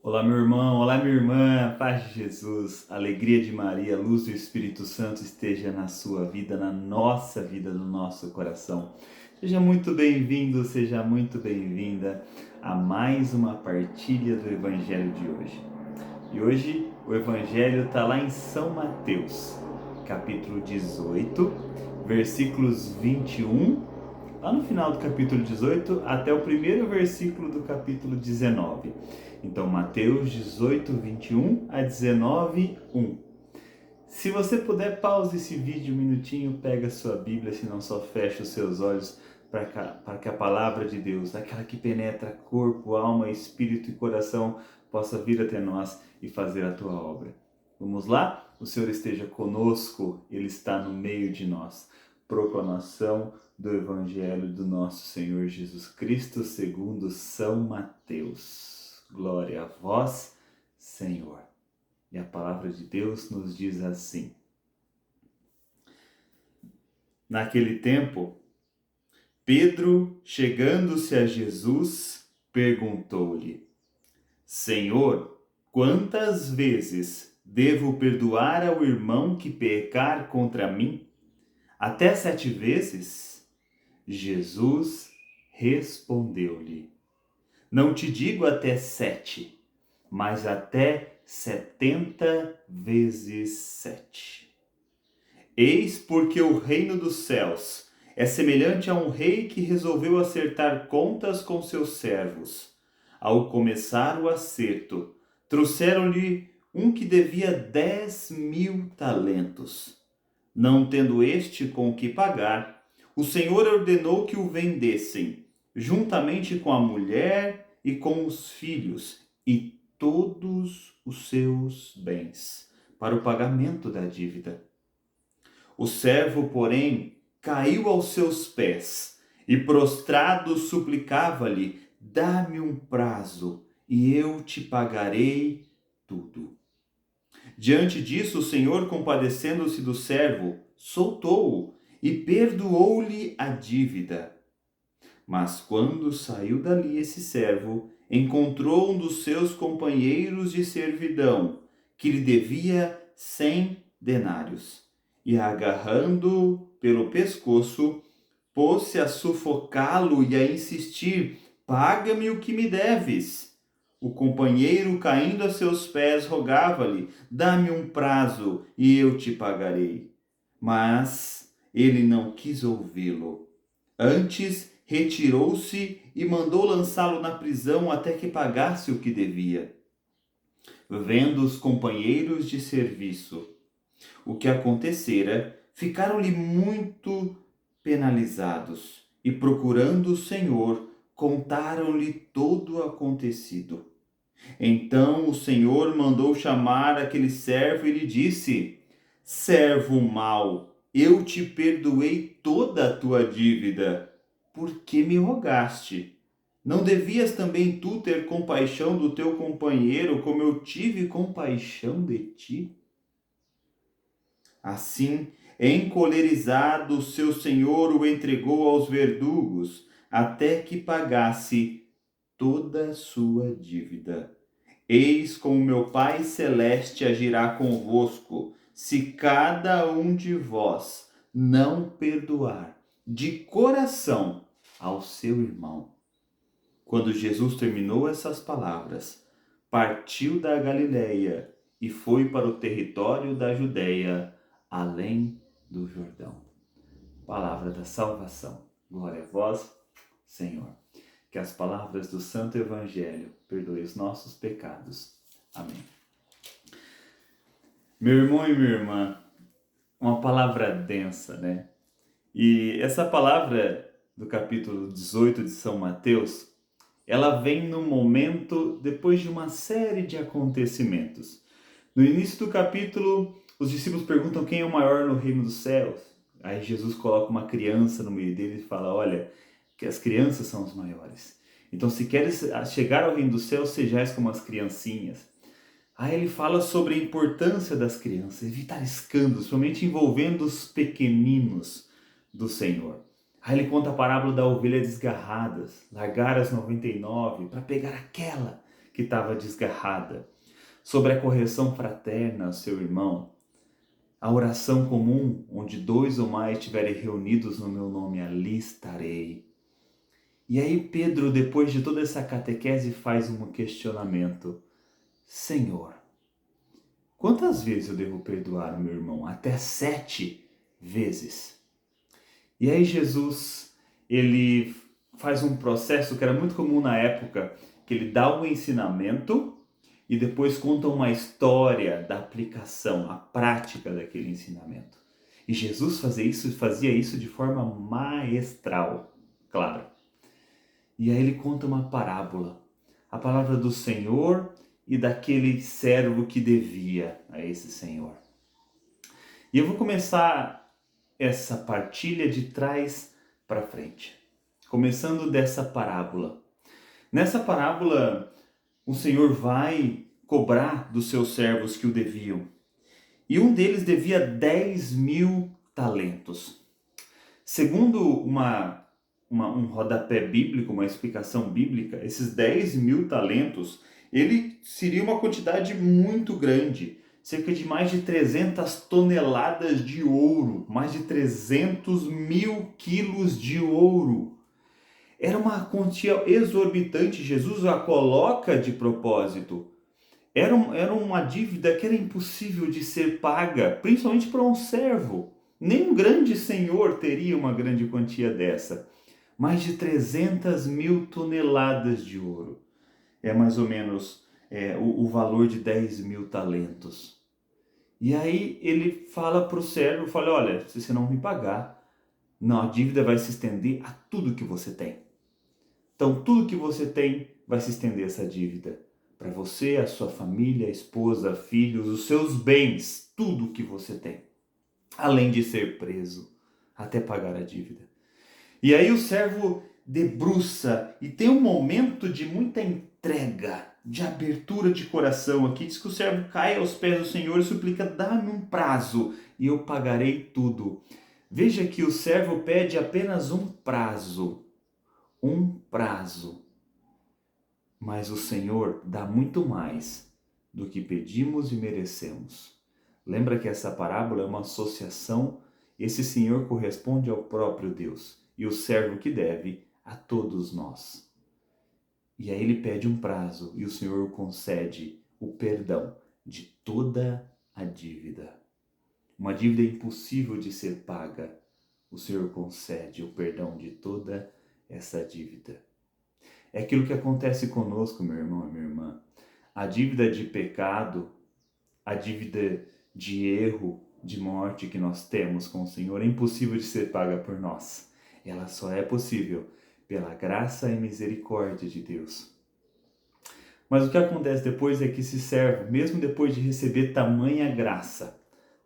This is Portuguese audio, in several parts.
Olá, meu irmão, olá, minha irmã, paz de Jesus, alegria de Maria, luz do Espírito Santo esteja na sua vida, na nossa vida, no nosso coração. Seja muito bem-vindo, seja muito bem-vinda a mais uma partilha do Evangelho de hoje. E hoje o Evangelho está lá em São Mateus, capítulo 18, versículos 21, lá no final do capítulo 18 até o primeiro versículo do capítulo 19. Então, Mateus 18, 21 a 19, 1. Se você puder, pause esse vídeo um minutinho, pega a sua Bíblia, se não só fecha os seus olhos para que a palavra de Deus, aquela que penetra corpo, alma, espírito e coração, possa vir até nós e fazer a tua obra. Vamos lá? O Senhor esteja conosco, Ele está no meio de nós. Proclamação do Evangelho do nosso Senhor Jesus Cristo segundo São Mateus. Glória a vós, Senhor. E a palavra de Deus nos diz assim: Naquele tempo, Pedro, chegando-se a Jesus, perguntou-lhe: Senhor, quantas vezes devo perdoar ao irmão que pecar contra mim? Até 7 vezes? Jesus respondeu-lhe: Não te digo até 7, mas até 70 vezes 7. Eis porque o reino dos céus é semelhante a um rei que resolveu acertar contas com seus servos. Ao começar o acerto, trouxeram-lhe um que devia 10.000 talentos. Não tendo este com o que pagar, o Senhor ordenou que o vendessem, juntamente com a mulher e com os filhos, e todos os seus bens, para o pagamento da dívida. O servo, porém, caiu aos seus pés e, prostrado, suplicava-lhe: Dá-me um prazo e eu te pagarei tudo. Diante disso, o Senhor, compadecendo-se do servo, soltou-o e perdoou-lhe a dívida. Mas quando saiu dali esse servo, encontrou um dos seus companheiros de servidão, que lhe devia 100 denários, e agarrando-o pelo pescoço, pôs-se a sufocá-lo e a insistir: Paga-me o que me deves. O companheiro, caindo a seus pés, rogava-lhe: Dá-me um prazo e eu te pagarei. Mas ele não quis ouvi-lo. Antes, retirou-se e mandou lançá-lo na prisão até que pagasse o que devia. Vendo os companheiros de serviço o que acontecera, ficaram-lhe muito penalizados e, procurando o Senhor, contaram-lhe todo o acontecido. Então o Senhor mandou chamar aquele servo e lhe disse: Servo mau, eu te perdoei toda a tua dívida. Por que me rogaste? Não devias também tu ter compaixão do teu companheiro, como eu tive compaixão de ti? Assim, encolerizado, seu senhor o entregou aos verdugos, até que pagasse toda a sua dívida. Eis como meu Pai Celeste agirá convosco, se cada um de vós não perdoar de coração ao seu irmão. Quando Jesus terminou essas palavras, partiu da Galileia e foi para o território da Judeia, além do Jordão. Palavra da salvação. Glória a vós, Senhor. Que as palavras do Santo Evangelho perdoem os nossos pecados. Amém. Meu irmão e minha irmã, uma palavra densa, né? E essa palavra do capítulo 18 de São Mateus, ela vem no momento depois de uma série de acontecimentos. No início do capítulo, os discípulos perguntam quem é o maior no reino dos céus. Aí Jesus coloca uma criança no meio deles e fala: olha, que as crianças são os maiores. Então, se queres chegar ao reino dos céus, sejais como as criancinhas. Aí ele fala sobre a importância das crianças, evitar escândalos, somente envolvendo os pequeninos do Senhor. Aí ele conta a parábola da ovelha desgarrada, largar as 99 para pegar aquela que estava desgarrada, sobre a correção fraterna ao seu irmão, a oração comum, onde 2 ou mais estiverem reunidos no meu nome, ali estarei. E aí Pedro, depois de toda essa catequese, faz um questionamento. Senhor, quantas vezes eu devo perdoar o meu irmão? Até 7 vezes. E aí Jesus, ele faz um processo que era muito comum na época, que ele dá um ensinamento e depois conta uma história da aplicação, a prática daquele ensinamento. E Jesus fazia isso de forma maestral, claro. E aí ele conta uma parábola, a palavra do Senhor e daquele servo que devia a esse Senhor. E eu vou começar essa partilha de trás para frente, começando dessa parábola. Nessa parábola, o Senhor vai cobrar dos seus servos que o deviam. E um deles devia 10.000 talentos. Segundo um rodapé bíblico, uma explicação bíblica, esses 10.000 talentos, ele seria uma quantidade muito grande, cerca de mais de 300 toneladas de ouro, mais de 300.000 quilos de ouro. Era uma quantia exorbitante, Jesus a coloca de propósito. Era uma dívida que era impossível de ser paga, principalmente para um servo. Nem um grande senhor teria uma grande quantia dessa. Mais de 300.000 toneladas de ouro. É mais ou menos o valor de 10.000 talentos. E aí ele fala para o servo, fala, olha, se você não me pagar, não, a dívida vai se estender a tudo que você tem. Então tudo que você tem vai se estender essa dívida. Para você, a sua família, a esposa, filhos, os seus bens, tudo que você tem. Além de ser preso, até pagar a dívida. E aí o servo debruça e tem um momento de muita entrega, de abertura de coração. Aqui diz que o servo cai aos pés do Senhor e suplica, dá-me um prazo e eu pagarei tudo. Veja que o servo pede apenas um prazo. Um prazo. Mas o Senhor dá muito mais do que pedimos e merecemos. Lembra que essa parábola é uma associação? Esse Senhor corresponde ao próprio Deus e o servo que deve a todos nós. E aí ele pede um prazo e o Senhor concede o perdão de toda a dívida. Uma dívida impossível de ser paga. O Senhor concede o perdão de toda essa dívida. É aquilo que acontece conosco, meu irmão e minha irmã. A dívida de pecado, a dívida de erro, de morte que nós temos com o Senhor é impossível de ser paga por nós. Ela só é possível pela graça e misericórdia de Deus. Mas o que acontece depois é que esse servo, mesmo depois de receber tamanha graça,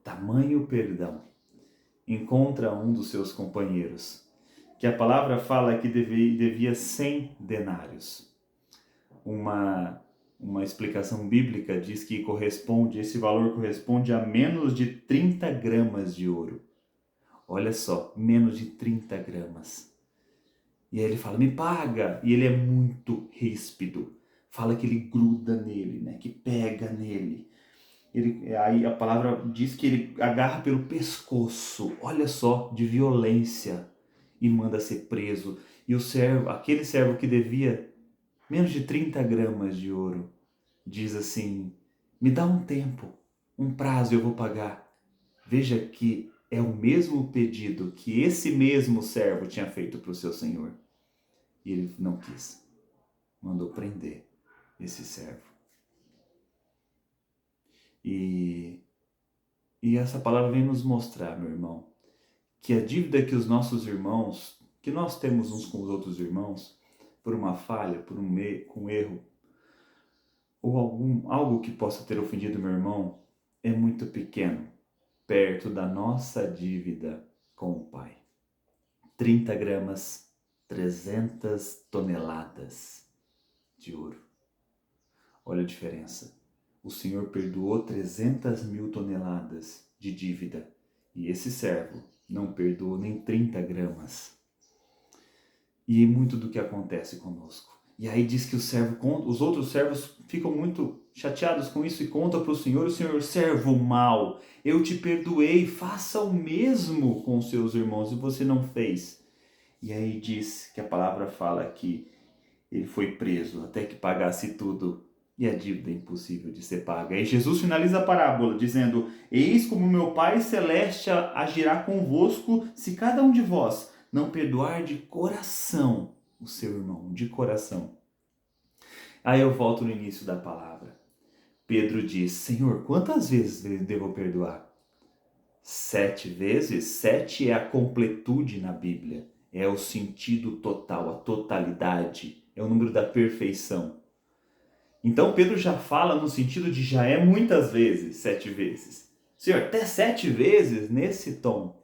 tamanho perdão, encontra um dos seus companheiros, que a palavra fala que devia 100 denários. Uma explicação bíblica diz que esse valor corresponde a menos de 30 gramas de ouro. Olha só, menos de 30 gramas. E aí ele fala, me paga! E ele é muito ríspido. Fala que ele gruda nele, né? Que pega nele. Aí a palavra diz que ele agarra pelo pescoço. Olha só, de violência. E manda ser preso. E aquele servo que devia menos de 30 gramas de ouro, diz assim, me dá um tempo, um prazo eu vou pagar. Veja que é o mesmo pedido que esse mesmo servo tinha feito para o seu senhor. E ele não quis. Mandou prender esse servo. E essa palavra vem nos mostrar, meu irmão, que a dívida que os nossos irmãos, que nós temos uns com os outros irmãos, por uma falha, por um erro, ou algo que possa ter ofendido meu irmão, é muito pequeno, perto da nossa dívida com o Pai. 30 gramas, 300 toneladas de ouro. Olha a diferença. O Senhor perdoou 300.000 toneladas de dívida e esse servo não perdoou nem 30 gramas. E é muito do que acontece conosco. E aí diz que os outros servos ficam muito chateados com isso e contam para o Senhor, servo mau, eu te perdoei, faça o mesmo com os seus irmãos e você não fez. E aí diz que a palavra fala que ele foi preso até que pagasse tudo. E a dívida é impossível de ser paga. E Jesus finaliza a parábola dizendo: Eis como meu Pai Celeste agirá convosco se cada um de vós não perdoar de coração o seu irmão, de coração. Aí eu volto no início da palavra. Pedro diz: Senhor, quantas vezes devo perdoar? 7 vezes? 7 é a completude na Bíblia. É o sentido total, a totalidade. É o número da perfeição. Então Pedro já fala no sentido de já é muitas vezes, 7 vezes. Senhor, até 7 vezes nesse tom.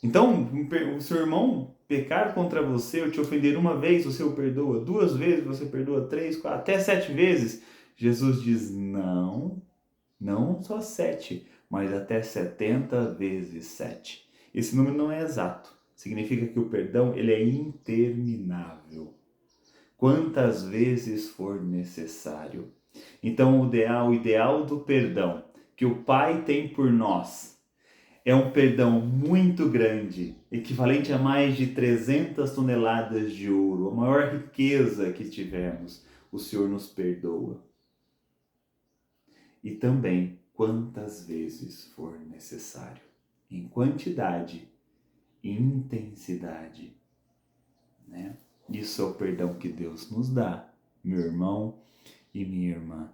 Então, o seu irmão pecar contra você, ou te ofender uma vez, você o perdoa. 2 vezes, você perdoa. 3, 4, até 7 vezes. Jesus diz, não, não só 7, mas até 70 vezes 7. Esse número não é exato. Significa que o perdão ele é interminável. Quantas vezes for necessário. Então, o ideal do perdão que o Pai tem por nós é um perdão muito grande, equivalente a mais de 300 toneladas de ouro, a maior riqueza que tivermos. O Senhor nos perdoa. E também quantas vezes for necessário, em quantidade e intensidade, né? Isso é o perdão que Deus nos dá, meu irmão e minha irmã.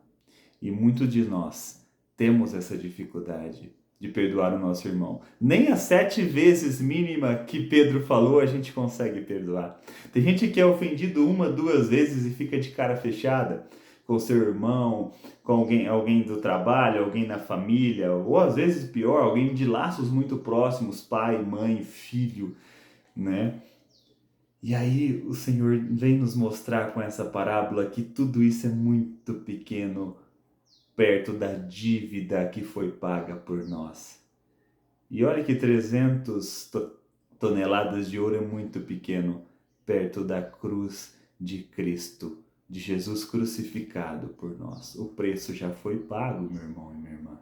E muitos de nós temos essa dificuldade de perdoar o nosso irmão. Nem as 7 vezes mínima que Pedro falou a gente consegue perdoar. Tem gente que é ofendido 1, 2 vezes e fica de cara fechada com seu irmão, com alguém do trabalho, alguém na família, ou às vezes pior, alguém de laços muito próximos, pai, mãe, filho, né? E aí o Senhor vem nos mostrar com essa parábola que tudo isso é muito pequeno perto da dívida que foi paga por nós. E olha que 300 toneladas de ouro é muito pequeno perto da cruz de Cristo, de Jesus crucificado por nós. O preço já foi pago, meu irmão e minha irmã.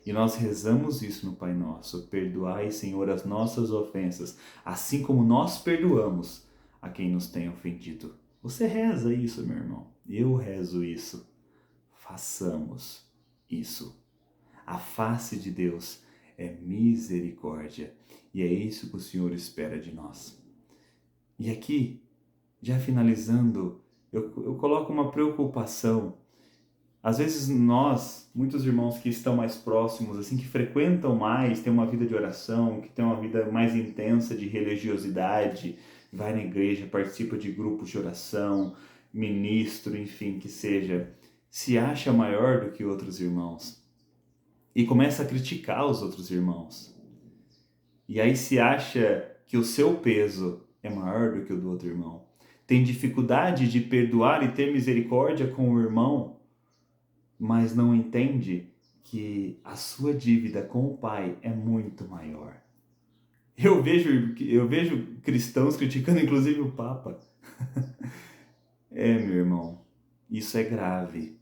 E nós rezamos isso no Pai Nosso. Perdoai, Senhor, as nossas ofensas, assim como nós perdoamos a quem nos tem ofendido. Você reza isso, meu irmão. Eu rezo isso. Façamos isso. A face de Deus é misericórdia. E é isso que o Senhor espera de nós. E aqui, já finalizando, eu coloco uma preocupação. Às vezes nós, muitos irmãos que estão mais próximos, assim, que frequentam mais, têm uma vida de oração, que têm uma vida mais intensa de religiosidade, vai na igreja, participa de grupos de oração, ministro, enfim, que seja, se acha maior do que outros irmãos e começa a criticar os outros irmãos. E aí se acha que o seu peso é maior do que o do outro irmão. Tem dificuldade de perdoar e ter misericórdia com o irmão, mas não entende que a sua dívida com o Pai é muito maior. Eu vejo cristãos criticando inclusive o Papa. Meu irmão, isso é grave.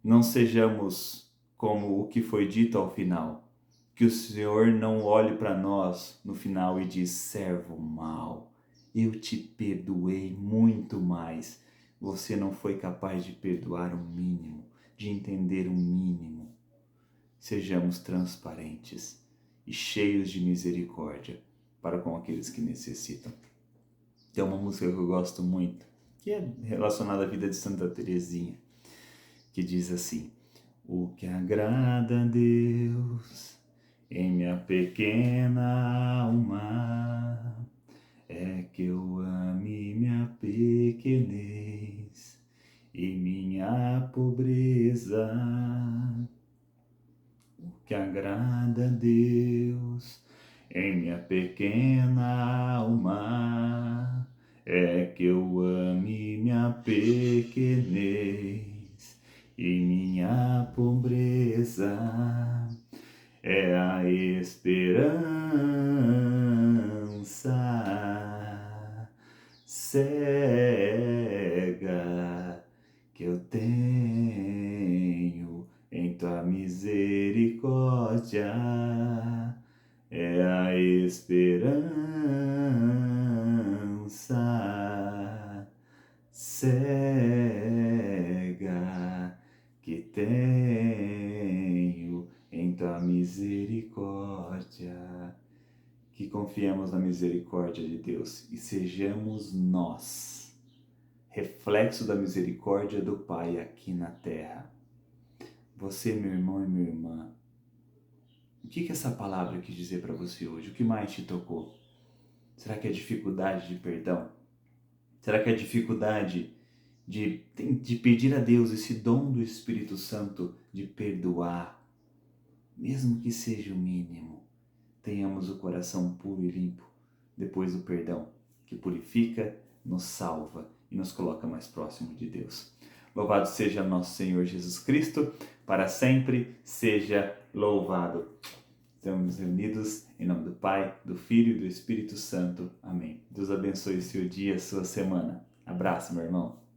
Não sejamos como o que foi dito ao final. Que o Senhor não olhe para nós no final e diz, servo mau, eu te perdoei muito mais. Você não foi capaz de perdoar o mínimo, de entender o mínimo. Sejamos transparentes e cheios de misericórdia para com aqueles que necessitam. Tem uma música que eu gosto muito, que é relacionada à vida de Santa Teresinha, que diz assim, o que agrada a Deus em minha pequena alma é que eu ame minha pequenez e minha pobreza. O que agrada a Deus em minha pequena alma é que eu ame minha pequenez e minha pobreza. É a esperança cega que eu tenho em tua misericórdia é a esperança cega que tenho em tua misericórdia. Que confiemos na misericórdia de Deus e sejamos nós, reflexo da misericórdia do Pai aqui na terra. Você, meu irmão e minha irmã, o que essa palavra quis dizer para você hoje? O que mais te tocou? Será que é dificuldade de perdão? Será que é dificuldade de pedir a Deus esse dom do Espírito Santo de perdoar, mesmo que seja o mínimo? Tenhamos o coração puro e limpo depois do perdão, que purifica, nos salva e nos coloca mais próximo de Deus. Louvado seja nosso Senhor Jesus Cristo, para sempre seja louvado. Estamos reunidos em nome do Pai, do Filho e do Espírito Santo. Amém. Deus abençoe o seu dia, a sua semana. Abraço, meu irmão.